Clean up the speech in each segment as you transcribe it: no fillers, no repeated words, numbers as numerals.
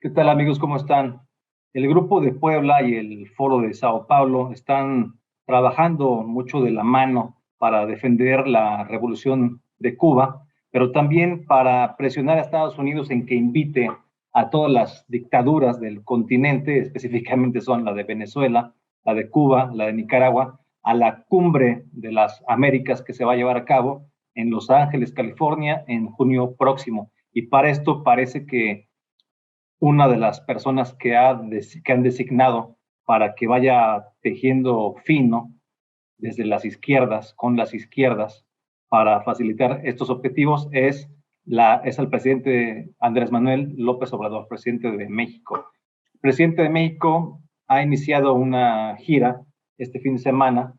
¿Qué tal, amigos? ¿Cómo están? El Grupo de Puebla y el Foro de Sao Paulo están trabajando mucho de la mano para defender la revolución de Cuba, pero también para presionar a Estados Unidos en que invite a todas las dictaduras del continente, específicamente son la de Venezuela, la de Cuba, la de Nicaragua, a la cumbre de las Américas que se va a llevar a cabo en Los Ángeles, California, en junio próximo. Y para esto parece que una de las personas que han designado para que vaya tejiendo fino desde las izquierdas, con las izquierdas, para facilitar estos objetivos es el presidente Andrés Manuel López Obrador, presidente de México. El presidente de México ha iniciado una gira este fin de semana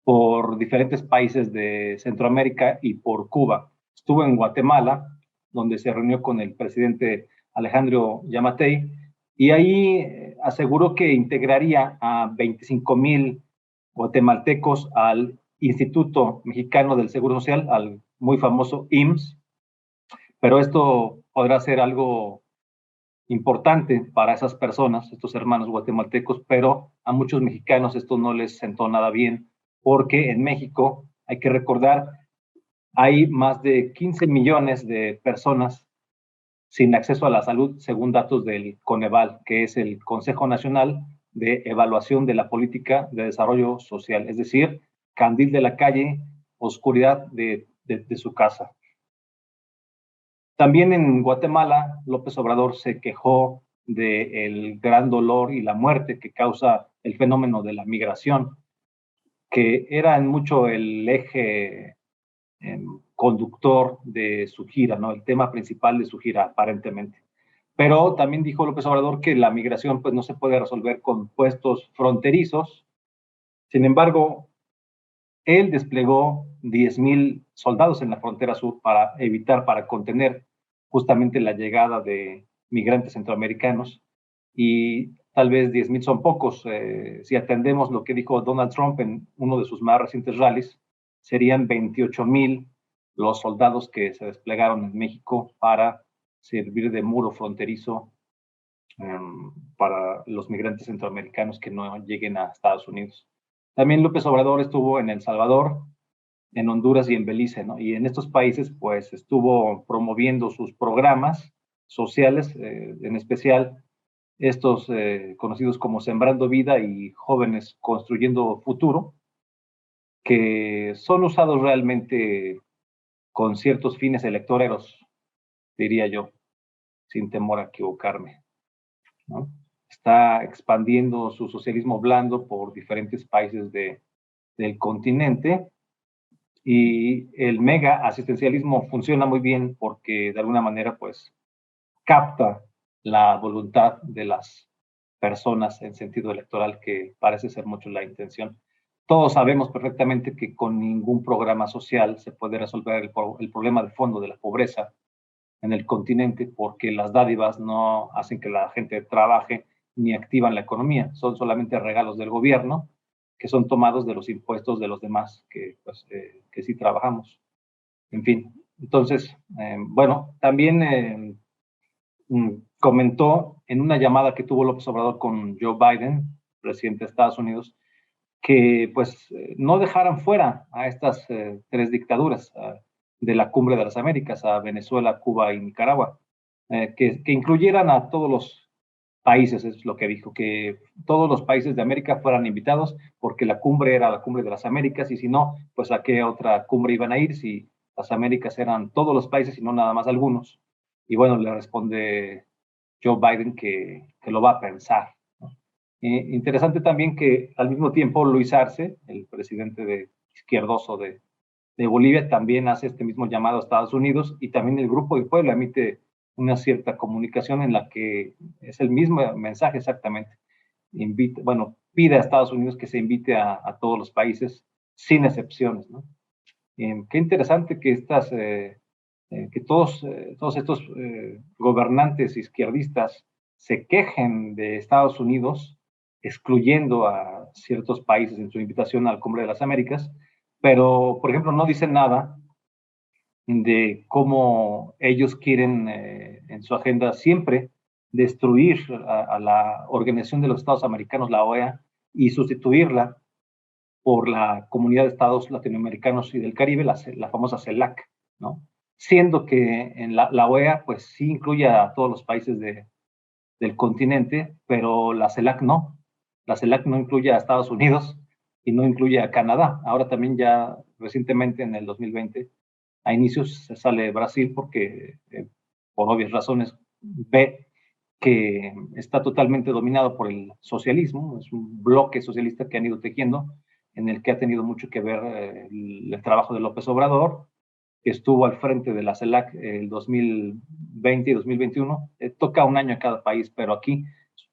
por diferentes países de Centroamérica y por Cuba. Estuvo en Guatemala, donde se reunió con el presidente Alejandro Yamatei, y ahí aseguró que integraría a 25,000 guatemaltecos al Instituto Mexicano del Seguro Social, al muy famoso IMSS, pero esto podrá ser algo importante para esas personas, estos hermanos guatemaltecos, pero a muchos mexicanos esto no les sentó nada bien, porque en México, hay que recordar, hay más de 15 millones de personas sin acceso a la salud, según datos del Coneval, que es el Consejo Nacional de Evaluación de la Política de Desarrollo Social, es decir, candil de la calle, oscuridad de su casa. También en Guatemala, López Obrador se quejó del gran dolor y la muerte que causa el fenómeno de la migración, que era en mucho el eje conductor de su gira, ¿no? El tema principal de su gira, aparentemente. Pero también dijo López Obrador que la migración pues, no se puede resolver con puestos fronterizos. Sin embargo, él desplegó 10,000 soldados en la frontera sur para contener justamente la llegada de migrantes centroamericanos. Y tal vez 10,000 son pocos. Si atendemos lo que dijo Donald Trump en uno de sus más recientes rallies, serían 28,000 los soldados que se desplegaron en México para servir de muro fronterizo para los migrantes centroamericanos que no lleguen a Estados Unidos. También López Obrador estuvo en El Salvador, en Honduras y en Belice, ¿no? Y en estos países, pues, estuvo promoviendo sus programas sociales, en especial estos conocidos como Sembrando Vida y Jóvenes Construyendo Futuro, que son usados realmente con ciertos fines electoreros, diría yo, sin temor a equivocarme, ¿no? Está expandiendo su socialismo blando por diferentes países del continente y el mega asistencialismo funciona muy bien porque de alguna manera pues capta la voluntad de las personas en sentido electoral, que parece ser mucho la intención. Todos sabemos perfectamente que con ningún programa social se puede resolver el problema de fondo de la pobreza en el continente, porque las dádivas no hacen que la gente trabaje ni activan la economía, son solamente regalos del gobierno que son tomados de los impuestos de los demás que sí trabajamos. En fin, entonces, bueno, también comentó en una llamada que tuvo López Obrador con Joe Biden, presidente de Estados Unidos, que pues no dejaran fuera a estas tres dictaduras de la Cumbre de las Américas, a Venezuela, Cuba y Nicaragua, que incluyeran a todos los países, es lo que dijo, que todos los países de América fueran invitados, porque la cumbre era la Cumbre de las Américas, y si no, pues a qué otra cumbre iban a ir si las Américas eran todos los países y no nada más algunos. Y bueno, le responde Joe Biden que lo va a pensar. Interesante también que al mismo tiempo Luis Arce, el presidente izquierdoso de Bolivia, también hace este mismo llamado a Estados Unidos, y también el Grupo de Puebla emite una cierta comunicación en la que es el mismo mensaje exactamente. Pide a Estados Unidos que se invite a todos los países sin excepciones, ¿no? Qué interesante que todos estos gobernantes izquierdistas se quejen de Estados Unidos, excluyendo a ciertos países en su invitación al Cumbre de las Américas, pero, por ejemplo, no dicen nada de cómo ellos quieren en su agenda siempre destruir a la Organización de los Estados Americanos, la OEA, y sustituirla por la Comunidad de Estados Latinoamericanos y del Caribe, la famosa CELAC, ¿no? Siendo que en la OEA, pues sí incluye a todos los países del continente, pero la CELAC no. La CELAC no incluye a Estados Unidos y no incluye a Canadá. Ahora también ya recientemente, en el 2020, a inicios se sale Brasil porque, por obvias razones, ve que está totalmente dominado por el socialismo. Es un bloque socialista que han ido tejiendo, en el que ha tenido mucho que ver el trabajo de López Obrador, que estuvo al frente de la CELAC el 2020 y 2021. Toca un año a cada país, pero aquí,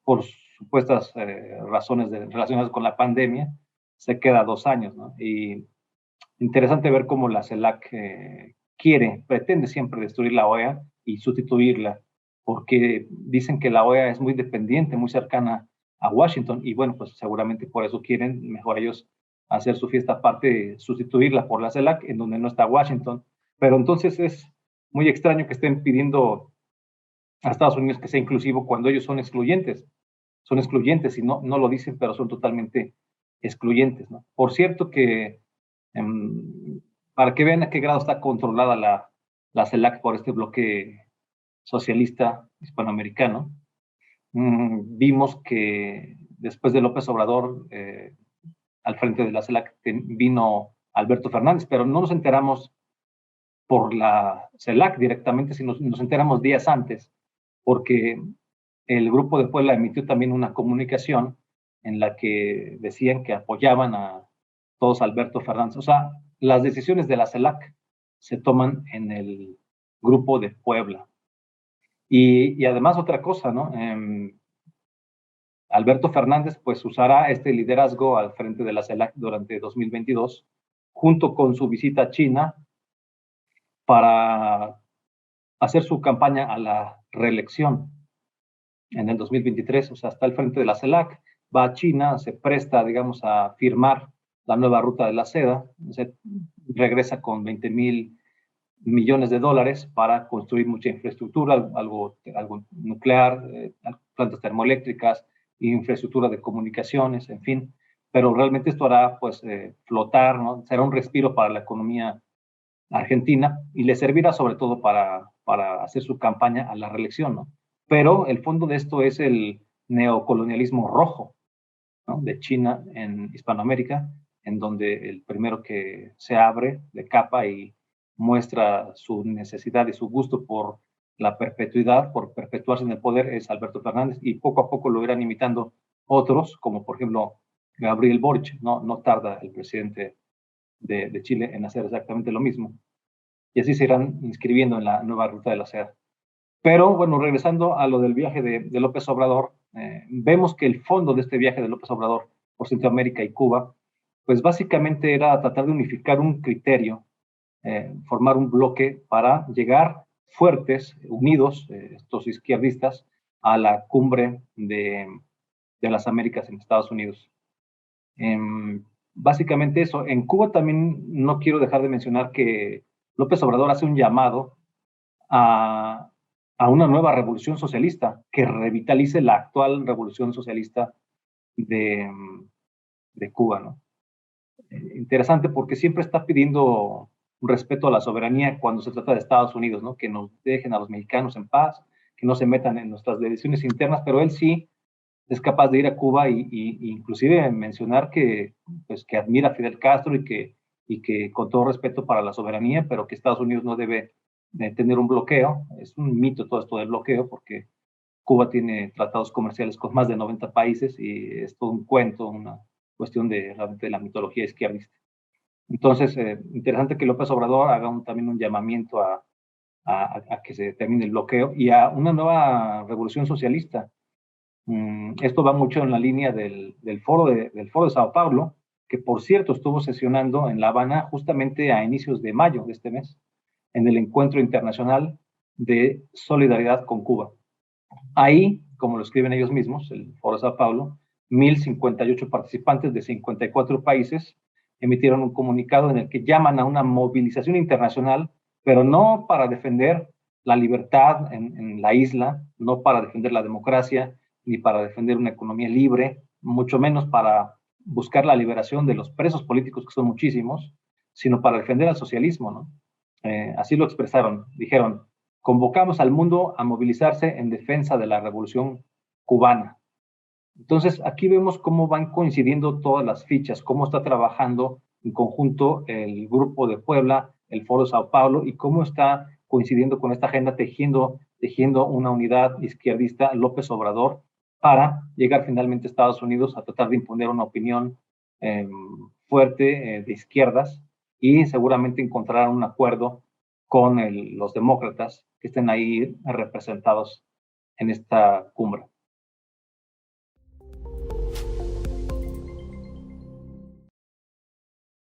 por supuestas razones relacionadas con la pandemia, se queda 2 años, ¿no? Y interesante ver cómo la CELAC pretende siempre destruir la OEA y sustituirla, porque dicen que la OEA es muy dependiente, muy cercana a Washington, y bueno, pues seguramente por eso quieren mejor ellos hacer su fiesta aparte, sustituirla por la CELAC, en donde no está Washington. Pero entonces es muy extraño que estén pidiendo a Estados Unidos que sea inclusivo cuando ellos son excluyentes. Son excluyentes y no lo dicen, pero son totalmente excluyentes, ¿no? Por cierto que, para que vean a qué grado está controlada la CELAC por este bloque socialista hispanoamericano, vimos que después de López Obrador, al frente de la CELAC, vino Alberto Fernández, pero no nos enteramos por la CELAC directamente, sino nos enteramos días antes, porque el Grupo de Puebla emitió también una comunicación en la que decían que apoyaban a todos a Alberto Fernández. O sea, las decisiones de la CELAC se toman en el Grupo de Puebla. Y además otra cosa, ¿no? Alberto Fernández pues usará este liderazgo al frente de la CELAC durante 2022, junto con su visita a China, para hacer su campaña a la reelección en el 2023. O sea, está al frente de la CELAC, va a China, se presta, digamos, a firmar la nueva ruta de la seda, se regresa con 20,000 millones de dólares para construir mucha infraestructura, algo nuclear, plantas termoeléctricas, infraestructura de comunicaciones, en fin. Pero realmente esto hará, pues, flotar, ¿no? Será un respiro para la economía argentina y le servirá sobre todo para hacer su campaña a la reelección, ¿no? Pero el fondo de esto es el neocolonialismo rojo, ¿no? De China en Hispanoamérica, en donde el primero que se abre de capa y muestra su necesidad y su gusto por la perpetuidad, por perpetuarse en el poder, es Alberto Fernández, y poco a poco lo irán imitando otros, como por ejemplo Gabriel Boric. No tarda el presidente de Chile en hacer exactamente lo mismo, y así se irán inscribiendo en la nueva ruta de la seda. Pero bueno, regresando a lo del viaje de López Obrador, vemos que el fondo de este viaje de López Obrador por Centroamérica y Cuba, pues básicamente era tratar de unificar un criterio, formar un bloque para llegar fuertes, unidos, estos izquierdistas, a la cumbre de las Américas en Estados Unidos. Básicamente eso. En Cuba también no quiero dejar de mencionar que López Obrador hace un llamado a, a una nueva revolución socialista que revitalice la actual revolución socialista de, de Cuba, ¿no? Interesante porque siempre está pidiendo un respeto a la soberanía cuando se trata de Estados Unidos, ¿no? Que nos dejen a los mexicanos en paz, que no se metan en nuestras decisiones internas, pero él sí es capaz de ir a Cuba y inclusive mencionar que, pues, que admira a Fidel Castro y que con todo respeto para la soberanía, pero que Estados Unidos no debe tener un bloqueo. Es un mito todo esto del bloqueo, porque Cuba tiene tratados comerciales con más de 90 países y es todo un cuento, una cuestión realmente de la mitología izquierdista. Entonces, interesante que López Obrador haga también un llamamiento a que se termine el bloqueo y a una nueva revolución socialista. Esto va mucho en la línea del foro de Sao Paulo, que por cierto estuvo sesionando en La Habana justamente a inicios de mayo de este mes, en el Encuentro Internacional de Solidaridad con Cuba. Ahí, como lo escriben ellos mismos, el Foro de Sao Paulo, 1,058 participantes de 54 países emitieron un comunicado en el que llaman a una movilización internacional, pero no para defender la libertad en la isla, no para defender la democracia, ni para defender una economía libre, mucho menos para buscar la liberación de los presos políticos, que son muchísimos, sino para defender al socialismo, ¿no? Así lo expresaron, dijeron, convocamos al mundo a movilizarse en defensa de la revolución cubana. Entonces, aquí vemos cómo van coincidiendo todas las fichas, cómo está trabajando en conjunto el Grupo de Puebla, el Foro de Sao Paulo, y cómo está coincidiendo con esta agenda, tejiendo una unidad izquierdista López Obrador para llegar finalmente a Estados Unidos a tratar de imponer una opinión fuerte de izquierdas y seguramente encontrar un acuerdo con los demócratas que estén ahí representados en esta cumbre.